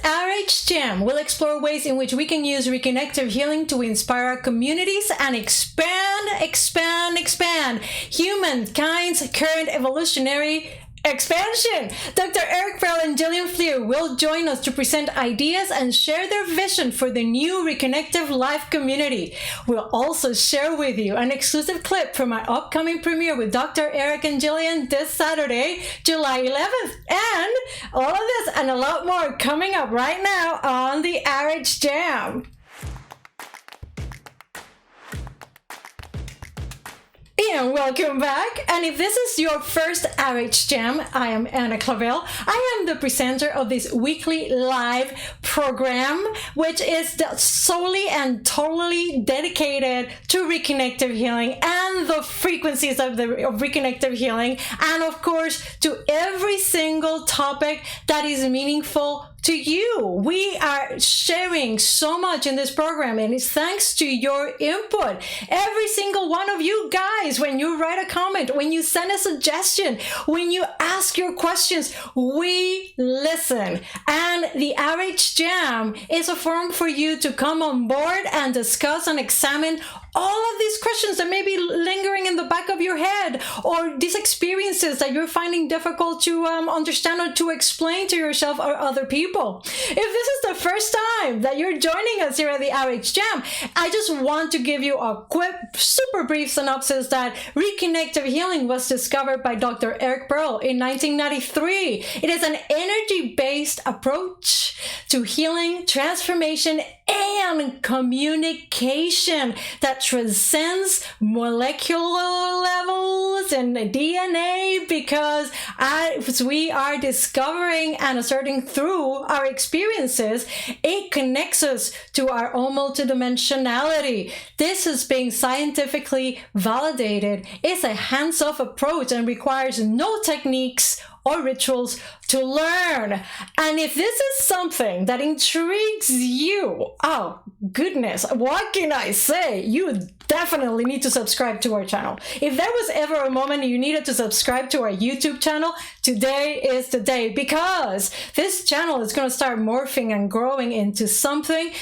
RH Jam, we'll explore ways in which we can use reconnective healing to inspire our communities and expand humankind's current evolutionary expansion. Dr. Eric Pearl and Jillian Fleer will join us to present ideas and share their vision for the new Reconnective Life community. We'll also share with you an exclusive clip from our upcoming premiere with Dr. Eric and Jillian this Saturday, July 11th. And all of this and a lot more coming up right now on the RH Jam. And welcome back. And if this is your first RH Jam, I am Anna Clavel. I am the presenter of this weekly live program, which is solely and totally dedicated to reconnective healing and the frequencies of reconnective healing, and of course to every single topic that is meaningful to you. We are sharing so much in this program, and it's thanks to your input. Every single one of you guys, when you write a comment, when you send a suggestion, when you ask your questions, we listen. And the RH Jam is a forum for you to come on board and discuss and examine all of these questions that may be lingering in the back of your head, or these experiences that you're finding difficult to understand or to explain to yourself or other people. If this is the first time that you're joining us here at the RH Jam, I just want to give you a quick, super brief synopsis that Reconnective Healing was discovered by Dr. Eric Pearl in 1993. It is an energy-based approach to healing, transformation, and communication that transcends molecular levels and DNA, because as we are discovering and asserting through our experiences, it connects us to our own multidimensionality. This is being scientifically validated. It's a hands-off approach and requires no techniques or rituals to learn. And if this is something that intrigues you, oh goodness, what can I say? You definitely need to subscribe to our channel. If there was ever a moment you needed to subscribe to our YouTube channel, today is the day, because this channel is going to start morphing and growing into something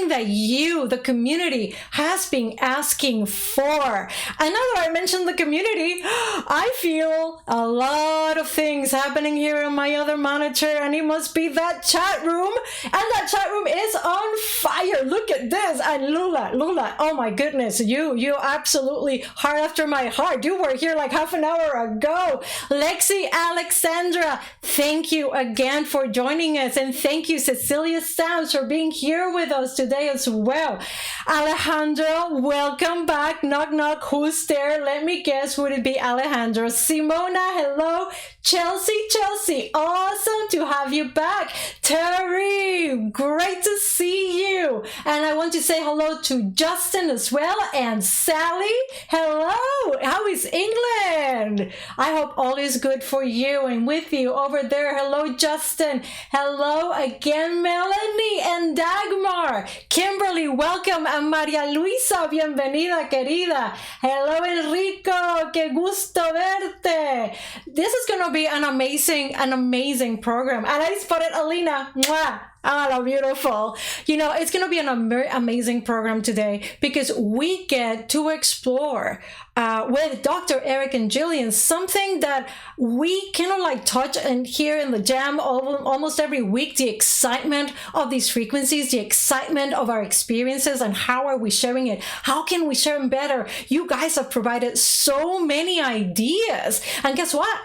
that you, the community, has been asking for. And now that I mentioned the community, I feel a lot of things happening here on my other monitor, and it must be that chat room. And that chat room is on fire. Look at this. And Lula, oh my goodness, you absolutely heart after my heart. You were here like half an hour ago. Lexi Alexandra, thank you again for joining us, and thank you Cecilia Sams for being here with us today as well. Alejandro, welcome back. Knock knock, who's there? Let me guess, would it be Alejandro? Simona, hello. Chelsea, awesome to have you back. Terry, great to see you. And I want to say hello to Justin as well, and Sally, hello. How is England? I hope all is good for you and with you over there. Hello, Justin. Hello again, Melanie and Dagmar. Kimberly, welcome. And Maria Luisa, bienvenida, querida. Hello, Enrico. Qué gusto verte. This is going to be an amazing program. And I spotted Alina. Mwah. Oh, beautiful. You know, it's going to be an amazing program today, because we get to explore with Dr. Eric and Jillian something that we kind of like touch and hear in the jam almost every week, the excitement of these frequencies, the excitement of our experiences, and how are we sharing it? How can we share them better? You guys have provided so many ideas. And guess what?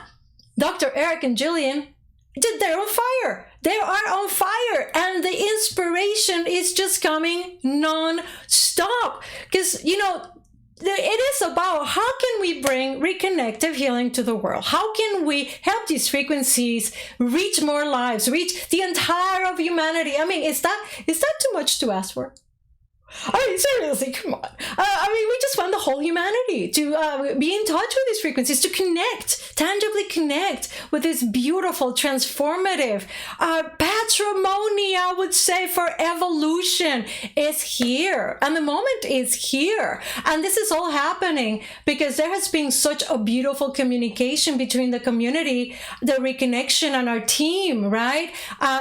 Dr. Eric and Jillian, they're on fire. They are on fire, and the inspiration is just coming non-stop. Because, you know, it is about how can we bring reconnective healing to the world? How can we help these frequencies reach more lives, reach the entire of humanity? I mean, is that too much to ask for? I mean, seriously, come on. I mean, we just spent the whole humanity to be in touch with these frequencies, to connect, tangibly connect with this beautiful, transformative patrimony, I would say, for evolution is here. And the moment is here. And this is all happening because there has been such a beautiful communication between the community, the reconnection, and our team, right?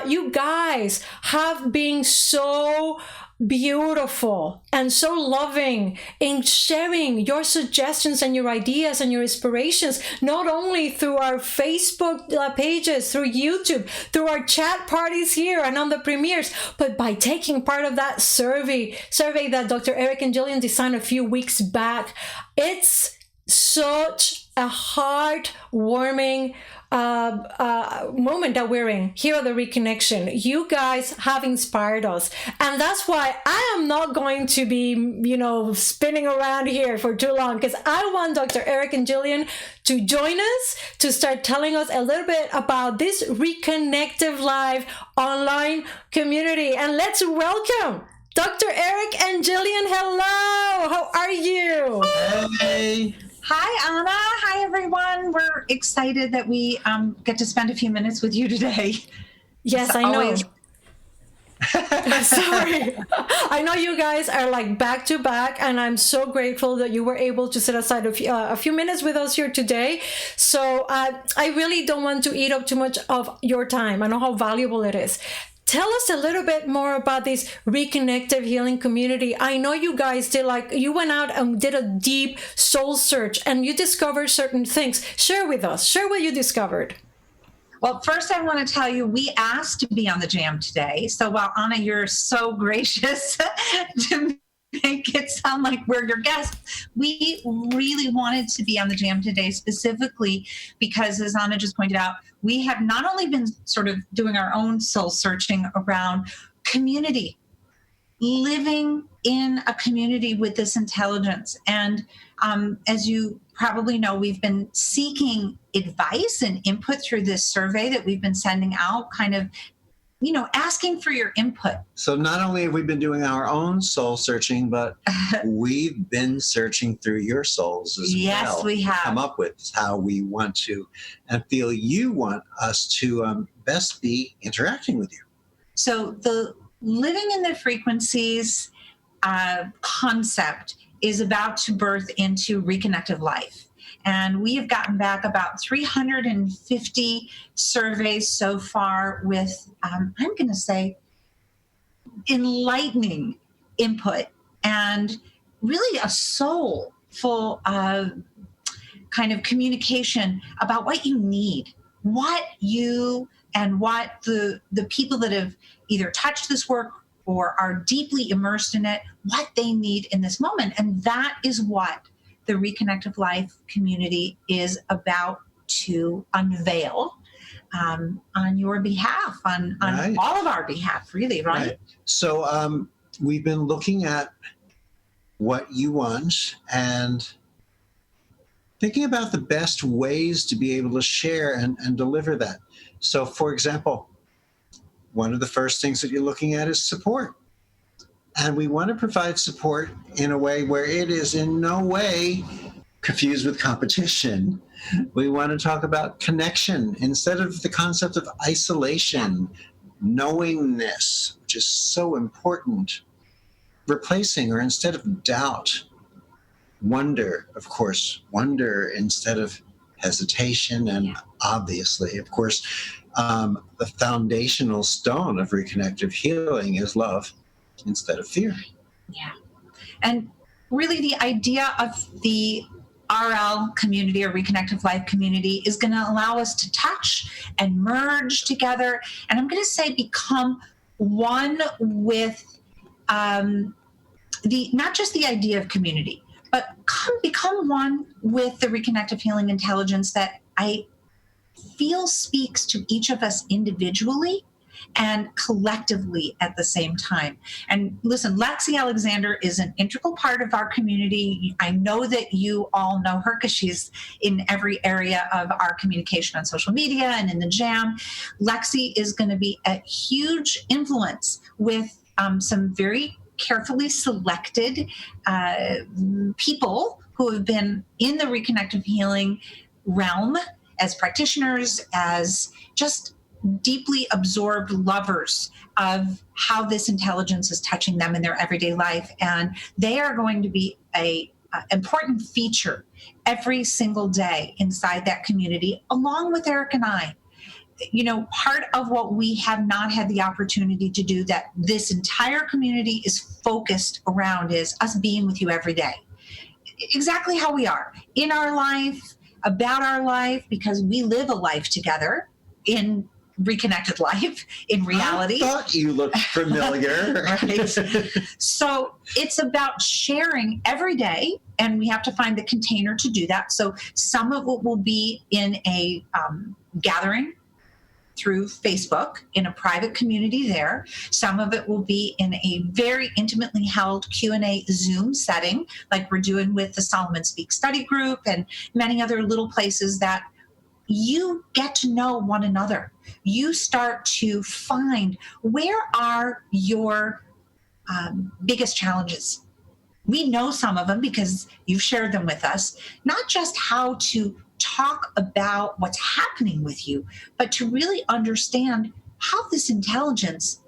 You guys have been so beautiful and so loving in sharing your suggestions and your ideas and your inspirations, not only through our Facebook pages, through YouTube, through our chat parties here and on the premieres, but by taking part of that survey that Dr. Eric and Jillian designed a few weeks back. It's such a heartwarming moment that we're in here at the Reconnection. You guys have inspired us, and that's why I am not going to be, spinning around here for too long, because I want Dr. Eric and Jillian to join us to start telling us a little bit about this Reconnective Life online community. And let's welcome Dr. Eric and Jillian. Hello, how are you? Hey. Hi, Anna. Hi, everyone. We're excited that we get to spend a few minutes with you today. Yes, I know. Sorry. I know you guys are like back to back, and I'm so grateful that you were able to set aside a few minutes with us here today. So I really don't want to eat up too much of your time. I know how valuable it is. Tell us a little bit more about this Reconnective Healing community. I know you guys you went out and did a deep soul search and you discovered certain things. Share with us. Share what you discovered. Well, first I want to tell you, we asked to be on the jam today. So while Anna, you're so gracious to make it sound like we're your guests, we really wanted to be on the jam today specifically because, as Anna just pointed out, we have not only been sort of doing our own soul searching around community, living in a community with this intelligence. And as you probably know, we've been seeking advice and input through this survey that we've been sending out, kind of, asking for your input. So not only have we been doing our own soul searching, but we've been searching through your souls as well. Yes, we have. Come up with how we want to and feel you want us to best be interacting with you. So the living in the frequencies concept is about to birth into Reconnective Life. And we have gotten back about 350 surveys so far with, I'm going to say, enlightening input and really a soulful kind of communication about what you need, what you and what the people that have either touched this work or are deeply immersed in it, what they need in this moment. And that is what the Reconnective Life community is about to unveil on your behalf, on Right. all of our behalf, really, right? So we've been looking at what you want and thinking about the best ways to be able to share and deliver that. So, for example, one of the first things that you're looking at is support. And we want to provide support in a way where it is in no way confused with competition. We want to talk about connection instead of the concept of isolation, knowingness, which is so important, replacing or instead of doubt, wonder, of course, wonder instead of hesitation, and obviously, of course, the foundational stone of reconnective healing is love instead of fear. Yeah. And really the idea of the RL community or Reconnective Life community is going to allow us to touch and merge together. And I'm going to say become one with not just the idea of community, but become one with the Reconnective Healing intelligence that I feel speaks to each of us individually and collectively at the same time. And listen, Lexi Alexander is an integral part of our community. I know that you all know her because she's in every area of our communication on social media and in the jam. Lexi is going to be a huge influence with some very carefully selected people who have been in the reconnective healing realm as practitioners, as just deeply absorbed lovers of how this intelligence is touching them in their everyday life. And they are going to be a important feature every single day inside that community, along with Eric and I. You know, part of what we have not had the opportunity to do that this entire community is focused around is us being with you every day. Exactly how we are in our life, about our life, because we live a life together in Reconnected Life, in reality. I thought you looked familiar. Right. So it's about sharing every day, and we have to find the container to do that. So some of it will be in a gathering through Facebook in a private community there. Some of it will be in a very intimately held Q&A Zoom setting, like we're doing with the Solomon Speak study group and many other little places that you get to know one another. You start to find, where are your biggest challenges? We know some of them because you've shared them with us, not just how to talk about what's happening with you, but to really understand how this intelligence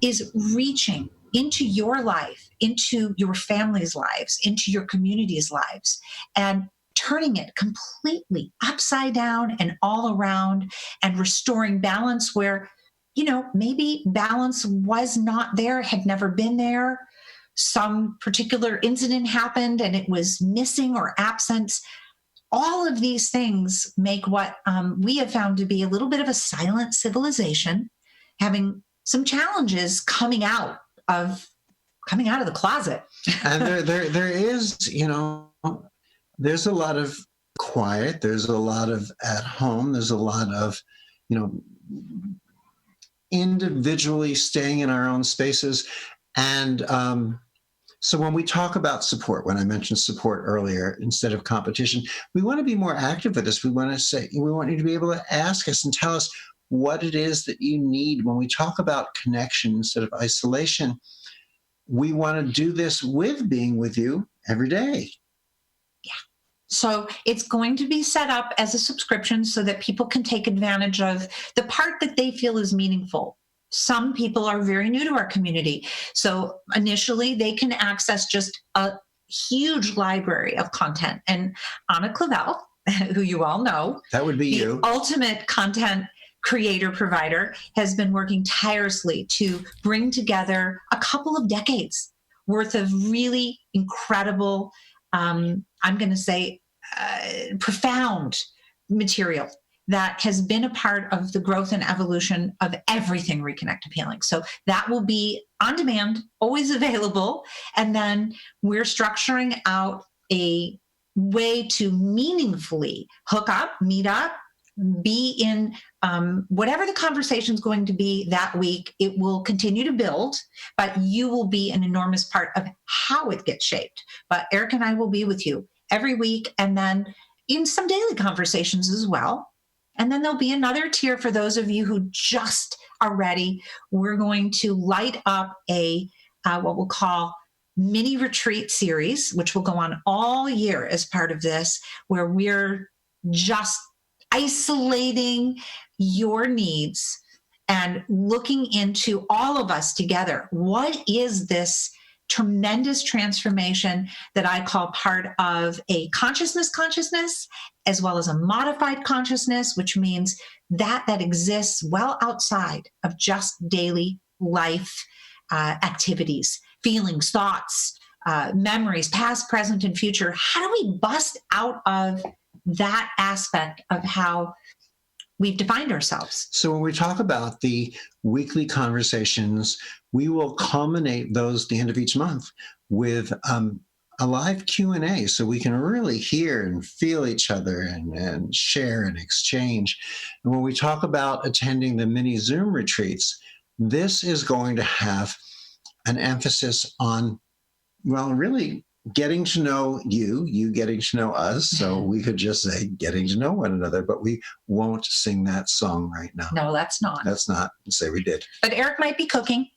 is reaching into your life, into your family's lives, into your community's lives, and turning it completely upside down and all around, and restoring balance where, you know, maybe balance was not there, had never been there. Some particular incident happened and it was missing or absent. All of these things make what we have found to be a little bit of a silent civilization, having some challenges coming out of the closet. And there is, you know, there's a lot of quiet. There's a lot of at home. There's a lot of, you know, individually staying in our own spaces. And so when we talk about support, when I mentioned support earlier, instead of competition, we want to be more active with this. We want you to be able to ask us and tell us what it is that you need. When we talk about connection instead of isolation, we want to do this with being with you every day. Yeah. So it's going to be set up as a subscription so that people can take advantage of the part that they feel is meaningful. Some people are very new to our community. So initially they can access just a huge library of content. And Anna Clavel, who you all know, that would be you, ultimate content creator provider, has been working tirelessly to bring together a couple of decades worth of really incredible, I'm going to say profound material that has been a part of the growth and evolution of everything Reconnective Healing. So that will be on demand, always available. And then we're structuring out a way to meaningfully hook up, meet up, be in whatever the conversation is going to be that week. It will continue to build, but you will be an enormous part of how it gets shaped. But Eric and I will be with you every week, and then in some daily conversations as well. And then there'll be another tier for those of you who just are ready. We're going to light up a what we'll call mini retreat series, which will go on all year as part of this, where we're just isolating your needs and looking into all of us together. What is this tremendous transformation that I call part of a consciousness, as well as a modified consciousness, which means that exists well outside of just daily life activities, feelings, thoughts, memories, past, present, and future. How do we bust out of that aspect of how we've defined ourselves? So when we talk about the weekly conversations, we will culminate those at the end of each month with a live Q&A, so we can really hear and feel each other and share and exchange. And when we talk about attending the mini Zoom retreats, this is going to have an emphasis on, well, really getting to know you getting to know us. So we could just say getting to know one another, but we won't sing that song right now. No, that's not. That's not. Say we did. But Eric might be cooking,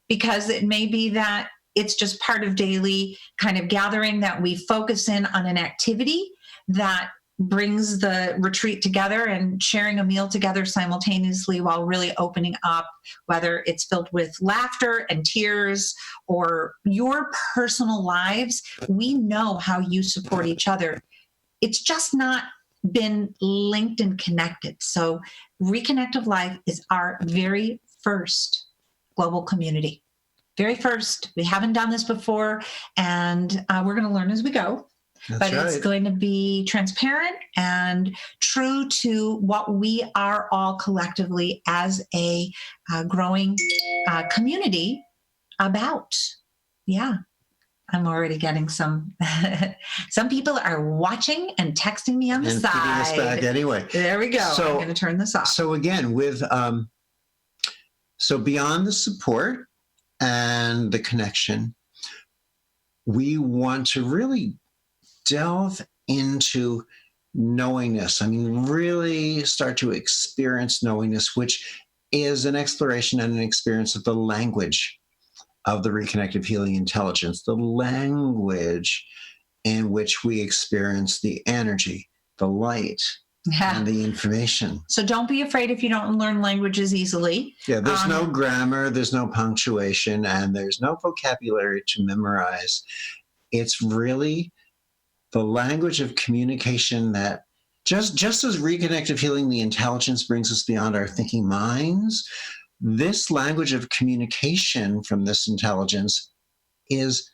because it may be that it's just part of daily kind of gathering that we focus in on an activity that brings the retreat together and sharing a meal together simultaneously while really opening up, whether it's filled with laughter and tears or your personal lives. We know how you support each other. It's just not been linked and connected. So Reconnective Life is our very first global community. Very first. We haven't done this before, and we're going to learn as we go. That's It's right. going to be transparent and true to what we are all collectively as a growing community about. Yeah. I'm already getting some people are watching and texting me on the And side. feeding us back anyway. There we go. So, I'm going to turn this off. So again, with so beyond the support and the connection, we want to really delve into knowingness. I mean, really start to experience knowingness, which is an exploration and an experience of the language of the Reconnective Healing Intelligence, the language in which we experience the energy, the light, and the information. So don't be afraid if you don't learn languages easily. Yeah, there's no grammar, there's no punctuation, and there's no vocabulary to memorize. It's really the language of communication that just as Reconnective Healing, the intelligence brings us beyond our thinking minds, this language of communication from this intelligence is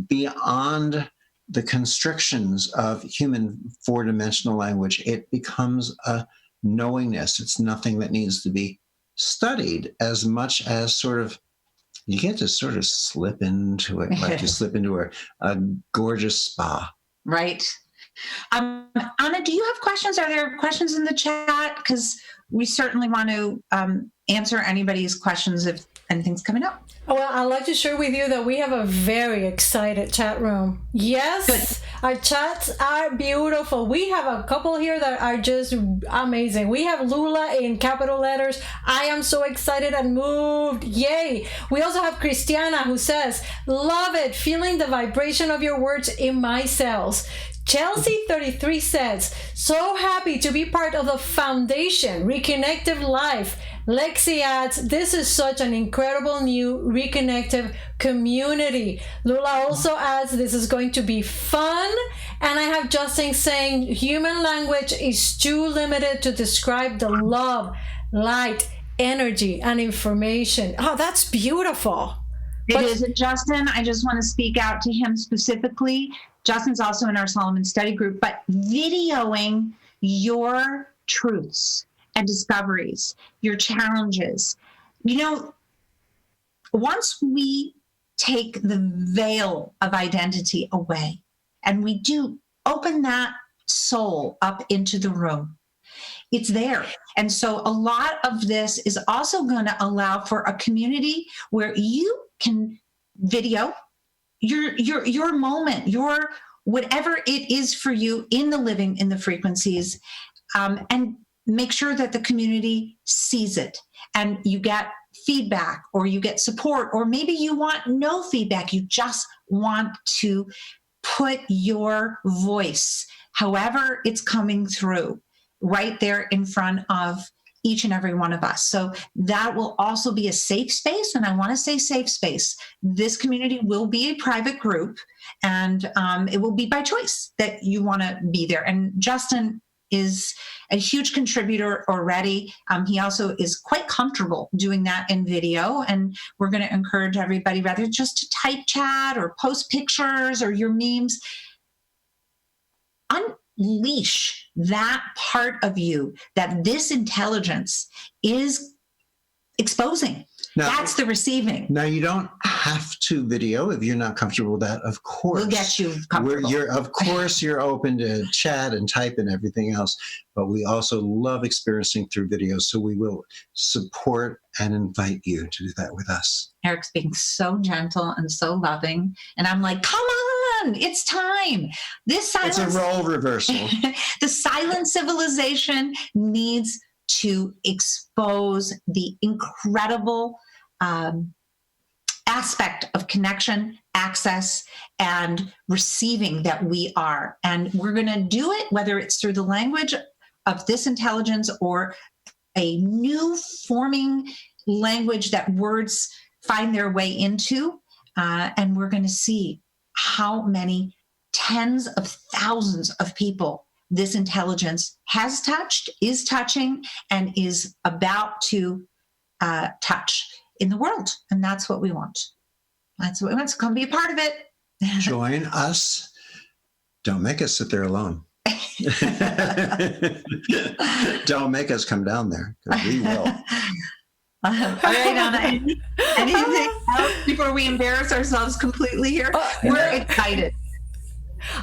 beyond the constrictions of human four-dimensional language. It becomes a knowingness. It's nothing that needs to be studied as much as sort of, you get to sort of slip into it, like you slip into a gorgeous spa. Right. Anna, do you have questions? Are there questions in the chat? Because we certainly want to answer anybody's questions if anything's coming up. Well, I'd like to share with you that we have a very excited chat room. Yes, good. Our chats are beautiful. We have a couple here that are just amazing. We have Lula in capital letters. I am so excited and moved. Yay. We also have Christiana who says, love it, feeling the vibration of your words in my cells. Chelsea 33 says, so happy to be part of the foundation, Reconnective Life. Lexi adds, this is such an incredible new Reconnective community. Lula also adds, this is going to be fun. And I have Justin saying, human language is too limited to describe the love, light, energy, and information. Oh, that's beautiful. It is. And Justin, I just want to speak out to him specifically. Justin's also in our Solomon study group, but videoing your truths and discoveries, your challenges. You know, once we take the veil of identity away and we do open that soul up into the room, it's there. And so a lot of this is also going to allow for a community where you can video your moment, your whatever it is for you in the living, in the frequencies, and make sure that the community sees it and you get feedback or you get support, or maybe you want no feedback. You just want to put your voice, however it's coming through, right there in front of each and every one of us. So that will also be a safe space. And I want to say safe space. This community will be a private group, and it will be by choice that you want to be there. And Justin is a huge contributor already. He also is quite comfortable doing that in video. And we're going to encourage everybody, rather just to type chat or post pictures or your memes, unleash that part of you that this intelligence is exposing. Now, that's the receiving. Now, you don't have to video if you're not comfortable with that, of course. We'll get you comfortable. Of course, you're open to chat and type and everything else, but we also love experiencing through video, so we will support and invite you to do that with us. Eric's being so gentle and so loving, and I'm like, come on, it's time. This silence, it's a role reversal. The silent civilization needs to expose the incredible aspect of connection, access, and receiving that we are. And we're going to do it, whether it's through the language of this intelligence or a new forming language that words find their way into. And we're going to see how many tens of thousands of people this intelligence has touched, is touching, and is about to touch in the world. And that's what we want. That's what we want. So come be a part of it. Join us. Don't make us sit there alone. Don't make us come down there, because we will. All right, Anna. Anything else before we embarrass ourselves completely here? We're excited.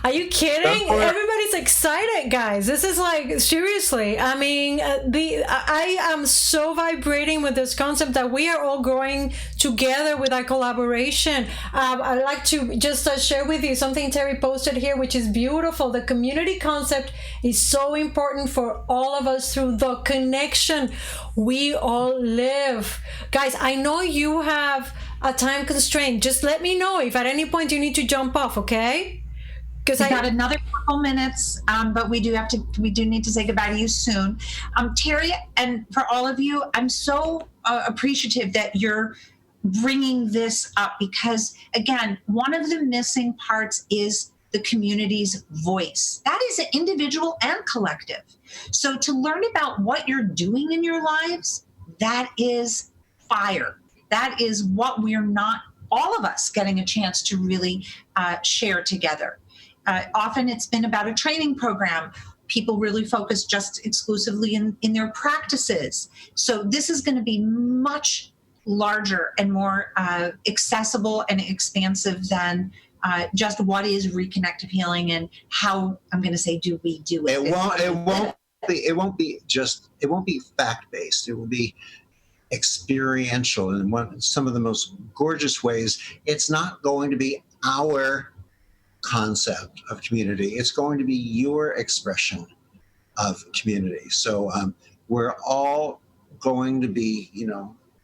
Are you kidding? Everybody's excited, guys. This is like, seriously. I mean, I am so vibrating with this concept that we are all growing together with our collaboration. I'd like to just share with you something Terry posted here, which is beautiful. The community concept is so important for all of us through the connection we all live. Guys, I know you have a time constraint. Just let me know if at any point you need to jump off, okay? Because I got another couple minutes, but we do need to say goodbye to you soon. Terry, and for all of you, I'm so appreciative that you're bringing this up, because again, one of the missing parts is the community's voice. That is individual and collective. So to learn about what you're doing in your lives, that is fire. That is what we're not, all of us, getting a chance to really share together. Often it's been about a training program. People really focus just exclusively in their practices. So this is going to be much larger and more accessible and expansive than just what is reconnective healing and how, I'm going to say, do we do it? It won't be fact-based. It will be experiential in some of the most gorgeous ways. It's not going to be our concept of community. It's going to be your expression of community. So we're all going to be,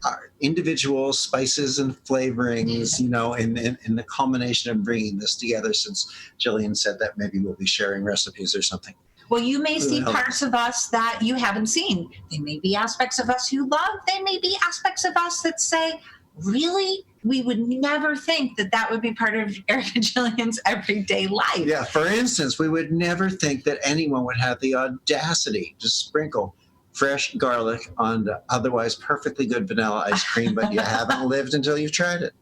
our individual spices and flavorings, in the culmination of bringing this together, since Jillian said that maybe we'll be sharing recipes or something. Well, you may see parts of us that you haven't seen. They may be aspects of us you love. They may be aspects of us that say, really? We would never think that would be part of Erica Jillian's everyday life. Yeah, for instance, we would never think that anyone would have the audacity to sprinkle fresh garlic on the otherwise perfectly good vanilla ice cream, but you haven't lived until you've tried it.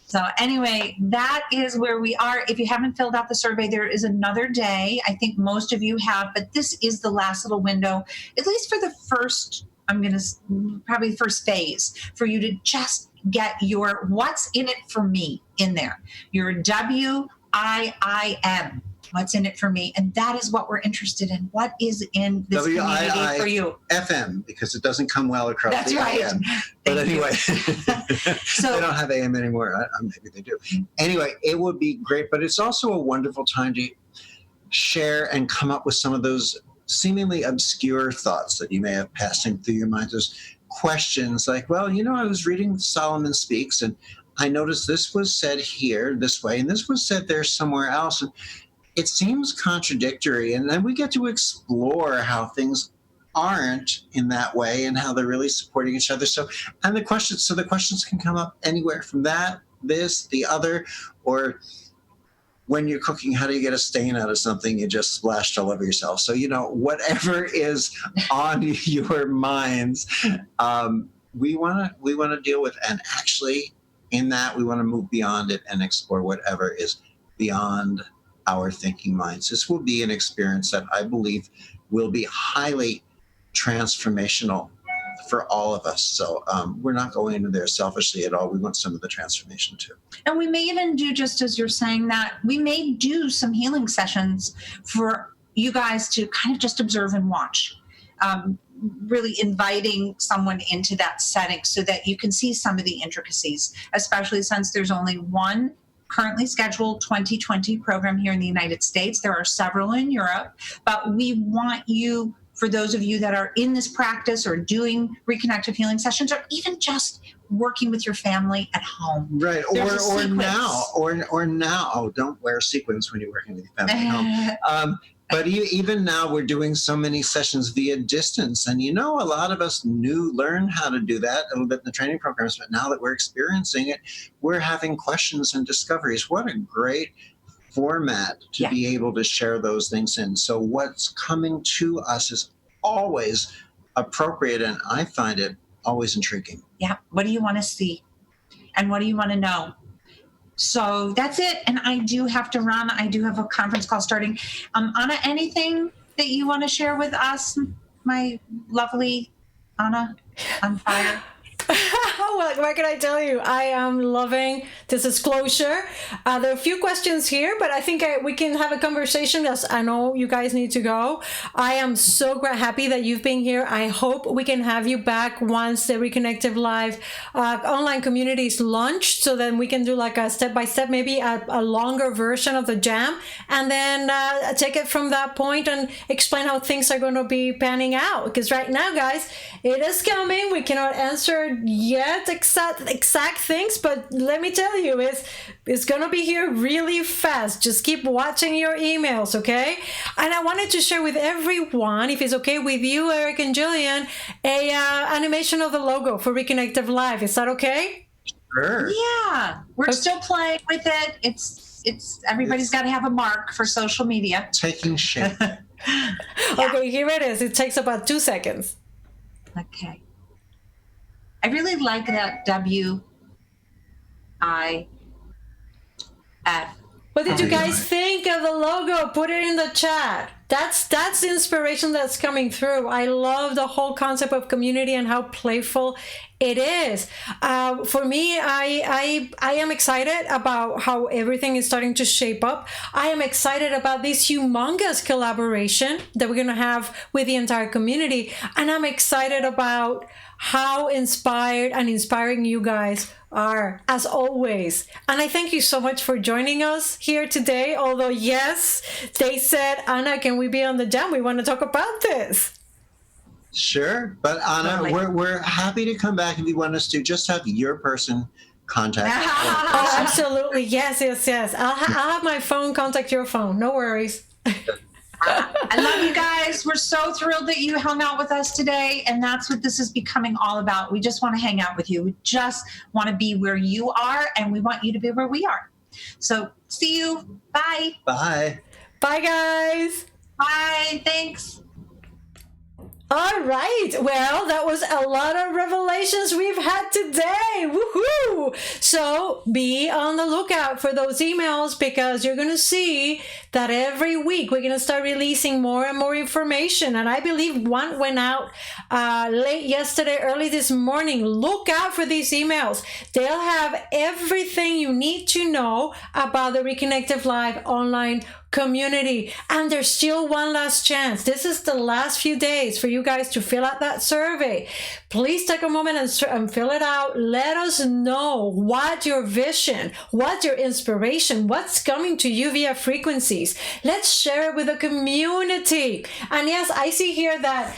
So anyway, that is where we are. If you haven't filled out the survey, there is another day. I think most of you have, but this is the last little window, at least for the first, probably the first phase, for you to just get your what's in it for me in there. Your WIIM, what's in it for me. And that is what we're interested in. What is in this community for you? FM, because it doesn't come well across That's the right. AM. But anyway, so, they don't have AM anymore. Maybe they do. Anyway, it would be great, but it's also a wonderful time to share and come up with some of those seemingly obscure thoughts that you may have passing through your mind. Those questions like, well, I was reading Solomon Speaks and I noticed this was said here this way and this was said there somewhere else, and it seems contradictory. And then we get to explore how things aren't in that way and how they're really supporting each other. So the questions can come up anywhere from that, this, the other, or when you're cooking, how do you get a stain out of something you just splashed all over yourself? So, whatever is on your minds, we want to deal with. And actually, in that, we want to move beyond it and explore whatever is beyond our thinking minds. This will be an experience that I believe will be highly transformational for all of us. So we're not going into there selfishly at all. We want some of the transformation too. And we may even do, just as you're saying that, we may do some healing sessions for you guys to kind of just observe and watch, really inviting someone into that setting so that you can see some of the intricacies, especially since there's only one currently scheduled 2020 program here in the United States. There are several in Europe, but we want you for those of you that are in this practice or doing reconnective healing sessions, or even just working with your family at home. Right. Or now, oh, don't wear sequins when you're working with your family at home. But even now, we're doing so many sessions via distance. And, a lot of us learned how to do that a little bit in the training programs. But now that we're experiencing it, we're having questions and discoveries. What a great format to be able to share those things in. So what's coming to us is always appropriate. And I find it always intriguing. Yeah. What do you want to see? And what do you want to know? So that's it. And I do have to run. I do have a conference call starting. Anna, anything that you want to share with us, my lovely Anna on fire? What can I tell you? I am loving this disclosure. There are a few questions here, but I think we can have a conversation, as I know you guys need to go. I am so happy that you've been here. I hope we can have you back once the Reconnective Life online community is launched, so then we can do like a step-by-step, maybe a longer version of the jam, and then take it from that point and explain how things are going to be panning out. Because right now, guys, it is coming. We cannot answer yet exact things, but let me tell you, it's gonna be here really fast. Just keep watching your emails, okay? And I wanted to share with everyone, if it's okay with you, Eric and Jillian, a animation of the logo for Reconnective Life. Is that okay? Sure. Yeah, we're still playing with it. It's everybody's got to have a mark for social media. Taking shape. Okay, here it is. It takes about 2 seconds. Okay. I really like that WIF. What did you guys think of the logo? Put it in the chat. That's the inspiration that's coming through. I love the whole concept of community and how playful it is. For me, I am excited about how everything is starting to shape up. I am excited about this humongous collaboration that we're going to have with the entire community. And I'm excited about how inspired and inspiring you guys are, as always. And I thank you so much for joining us here today. Although, yes, they said, Anna, can we be on the jam? We want to talk about this. Sure. But Anna, we're happy to come back if you want us to. Just have your person contact. Oh, absolutely. Yes. I'll have my phone contact your phone. No worries. I love you guys. We're so thrilled that you hung out with us today. And that's what this is becoming all about. We just want to hang out with you. We just want to be where you are, and we want you to be where we are. So see you. Bye. Bye. Bye, guys. Bye. Thanks. All right. Well, that was a lot of revelations we've had today. Woohoo! So be on the lookout for those emails, because you're going to see that every week we're going to start releasing more and more information. And I believe one went out late yesterday, early this morning. Look out for these emails. They'll have everything you need to know about the Reconnective Life online community. And there's still one last chance. This is the last few days for you guys to fill out that survey. Please take a moment and fill it out. Let us know what your vision, what's your inspiration, what's coming to you via frequencies. Let's share it with the community. And yes, I see here that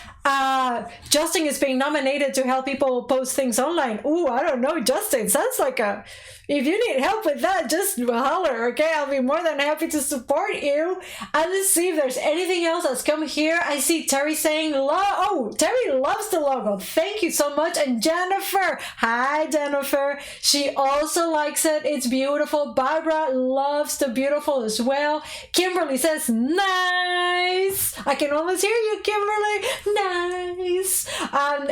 Justin is being nominated to help people post things online. Ooh, I don't know, Justin. Sounds like if you need help with that, just holler, okay? I'll be more than happy to support you. And let's see if there's anything else that's come here. I see Terry saying, Terry loves the logo. Thank you so much. And Jennifer, hi, Jennifer. She also likes it. It's beautiful. Barbara loves the beautiful as well. Kimberly says, nice. I can almost hear you, Kimberly. Nice.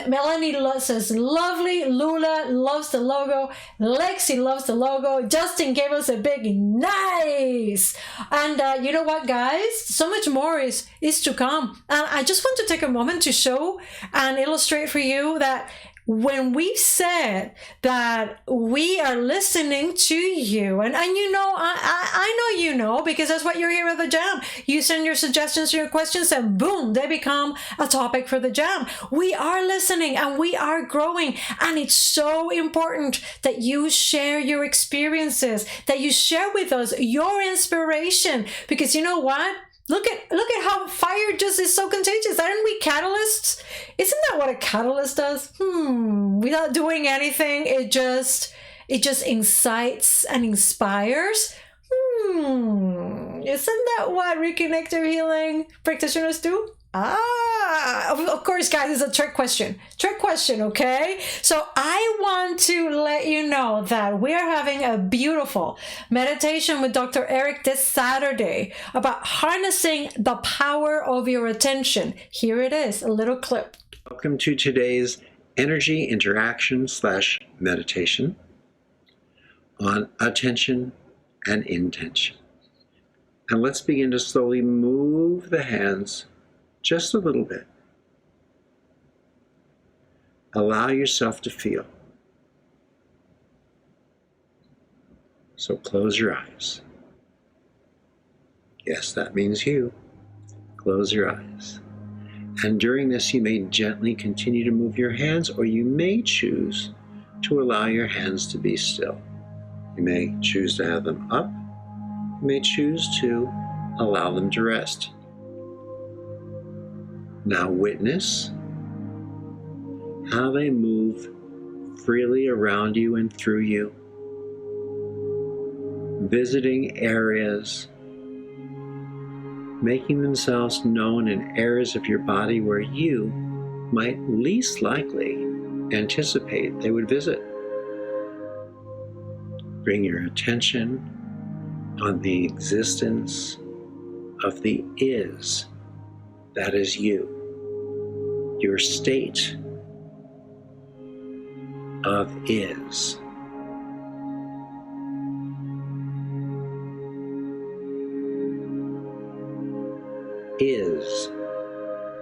Melanie says, lovely. Lula loves the logo. Lexi loves the logo. Justin gave us a big nice. And you know what, guys? So much more is to come. And I just want to take a moment to show and illustrate for you that when we said that we are listening to you, and you know, I know you know, because that's what you're here at the jam. You send your suggestions, your questions, and boom, they become a topic for the jam. We are listening and we are growing, and it's so important that you share your experiences, that you share with us your inspiration, because you know what? Look at how fire just is so contagious. Aren't we catalysts? Isn't that what a catalyst does? Without doing anything, it just incites and inspires. Isn't that what Reconnective Healing practitioners do? Of course, guys, it's a trick question. Okay? So I want to let you know that we are having a beautiful meditation with Dr. Eric this Saturday about harnessing the power of your attention. Here it is, a little clip. Welcome to today's energy interaction / meditation on attention and intention. And let's begin to slowly move the hands just a little bit. Allow yourself to feel. So close your eyes. Yes, that means you. Close your eyes. And during this, you may gently continue to move your hands, or you may choose to allow your hands to be still. You may choose to have them up. You may choose to allow them to rest. Now witness how they move freely around you and through you, visiting areas, making themselves known in areas of your body where you might least likely anticipate they would visit. Bring your attention on the existence of the is that is you, your state of is.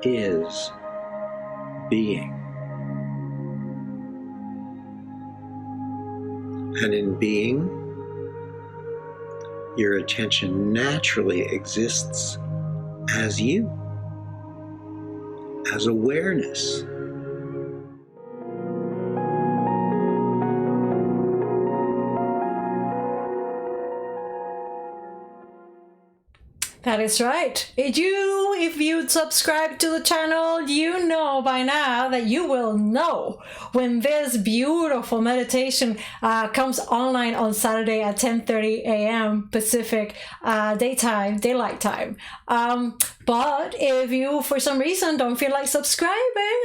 Is being. And in being, your attention naturally exists as you, as awareness. That is right. If you subscribe to the channel, you know by now that you will know when this beautiful meditation comes online on Saturday at 10:30 a.m. Pacific daylight time. But if you, for some reason, don't feel like subscribing,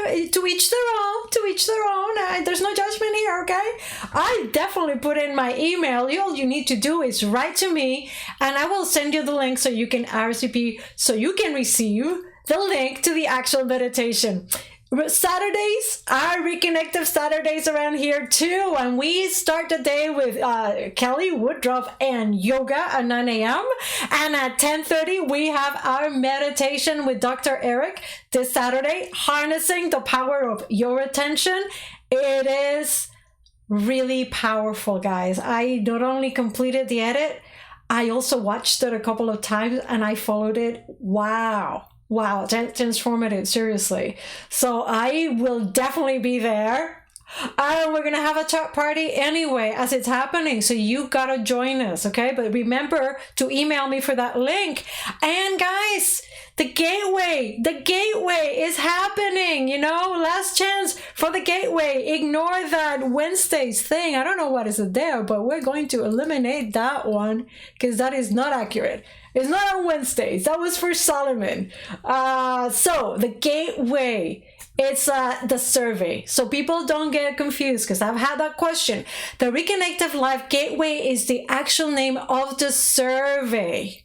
and to each their own, there's no judgment here, okay? I definitely put in my email. All you need to do is write to me, and I will send you the link so you can RSVP, so you can receive the link to the actual meditation. Saturdays are Reconnective Saturdays around here too, and we start the day with Kelly Woodruff and yoga at 9 a.m. and at 10:30 we have our meditation with Dr. Eric this Saturday, harnessing the power of your attention. It is really powerful, guys. I not only completed the edit, I also watched it a couple of times and I followed it. Wow, transformative, seriously. So I will definitely be there. We're gonna have a chat party anyway as it's happening, so you gotta join us, okay? But remember to email me for that link. And guys, the gateway is happening, last chance for the gateway. Ignore that Wednesdays thing. I don't know what is there, but we're going to eliminate that one because that is not accurate. It's not on Wednesdays. That was for Solomon. So the gateway, it's the survey. So people don't get confused because I've had that question. The Reconnective Life Gateway is the actual name of the survey.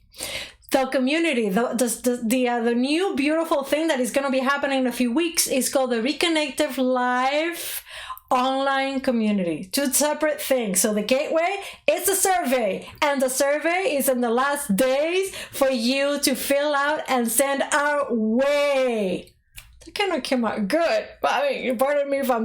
The community, the new beautiful thing that is going to be happening in a few weeks is called the Reconnective Life Online Community. Two separate things. So the gateway is the survey, and the survey is in the last days for you to fill out and send our way. that kind of came out good. I mean, pardon me if I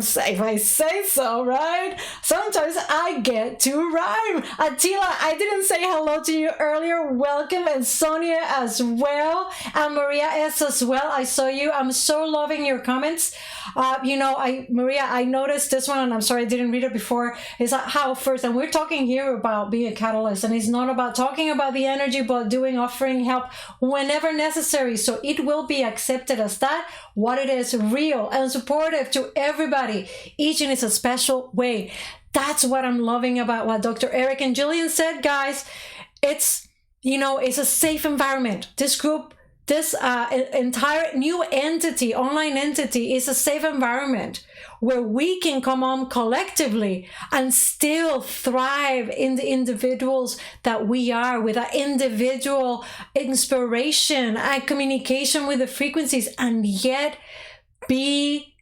say so, right? Sometimes I get to rhyme. Attila, I didn't say hello to you earlier. Welcome, and Sonia as well, and Maria S as well. I saw you. I'm so loving your comments. Maria, I noticed this one, and I'm sorry I didn't read it before. Is how first, and we're talking here about being a catalyst, and it's not about talking about the energy, but offering help whenever necessary. So it will be accepted as that. What it is, real and supportive to everybody, each in its a special way. That's what I'm loving about what Dr. Eric and Jillian said, guys. It's a safe environment. This group, this entire new entity, online entity, is a safe environment where we can come on collectively and still thrive in the individuals that we are, with our individual inspiration and communication with the frequencies, and yet be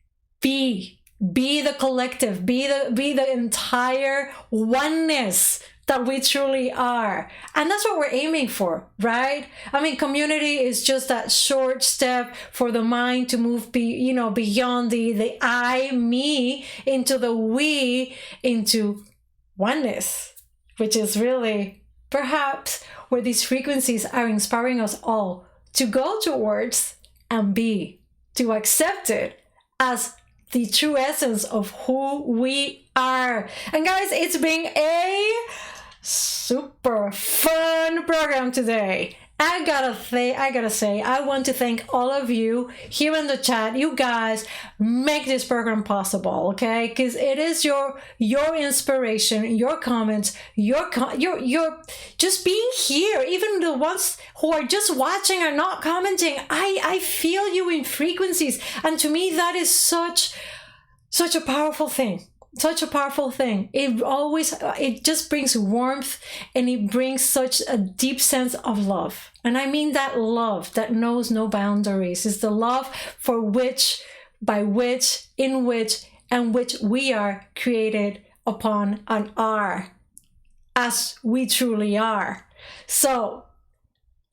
the collective, be the entire oneness that we truly are. And that's what we're aiming for, right? I mean, community is just that short step for the mind to move beyond the I, me, into the we, into oneness, which is really perhaps where these frequencies are inspiring us all to go towards and to accept it as the true essence of who we are. And guys, it's been a super fun program today. I gotta say, I want to thank all of you here in the chat. You guys make this program possible, okay? Because it is your inspiration, your comments, your just being here. Even the ones who are just watching or not commenting, I feel you in frequencies, and to me that is such a powerful thing. Such a powerful thing. It just brings warmth, and it brings such a deep sense of love. And I mean that love that knows no boundaries. It's the love in which we are created upon and are as we truly are. So,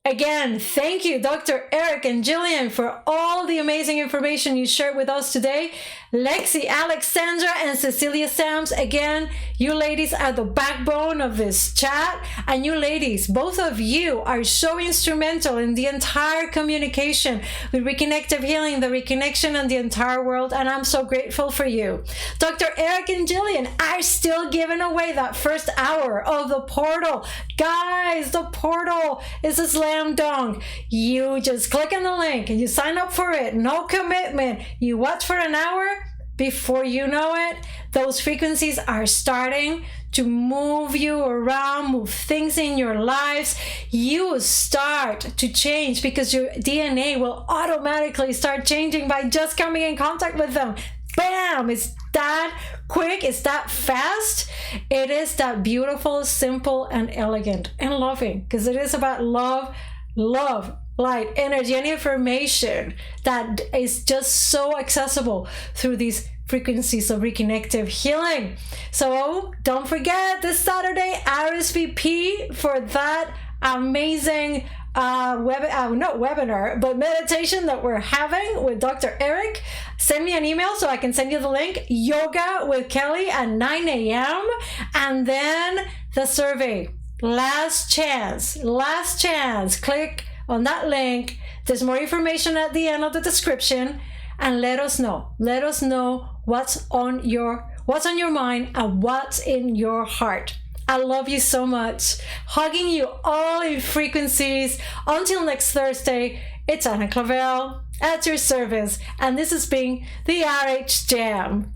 again, thank you, Dr. Eric and Jillian, for all the amazing information you shared with us today. Lexi, Alexandra, and Cecilia Sams, again, you ladies are the backbone of this chat. And you ladies, both of you are so instrumental in the entire communication with Reconnective Healing, the reconnection, and the entire world. And I'm so grateful for you. Dr. Eric and Jillian are still giving away that first hour of the portal. Guys, the portal is a slam dunk. You just click on the link and you sign up for it. No commitment. You watch for an hour. Before you know it, those frequencies are starting to move you around, move things in your lives. You start to change because your DNA will automatically start changing by just coming in contact with them. Bam! It's that quick, it's that fast. It is that beautiful, simple, and elegant and loving, because it is about love, light, energy, and information that is just so accessible through these frequencies of reconnective healing. So don't forget this Saturday, RSVP for that amazing meditation that we're having with Dr. Eric. Send me an email so I can send you the link. Yoga with Kelly at 9 a.m. And then the survey. Last chance. Click on that link. There's more information at the end of the description, and let us know what's on your mind and what's in your heart. I love you so much. Hugging you all in frequencies. Until next Thursday, it's Anna Clavel at your service, and this has been the RH Jam.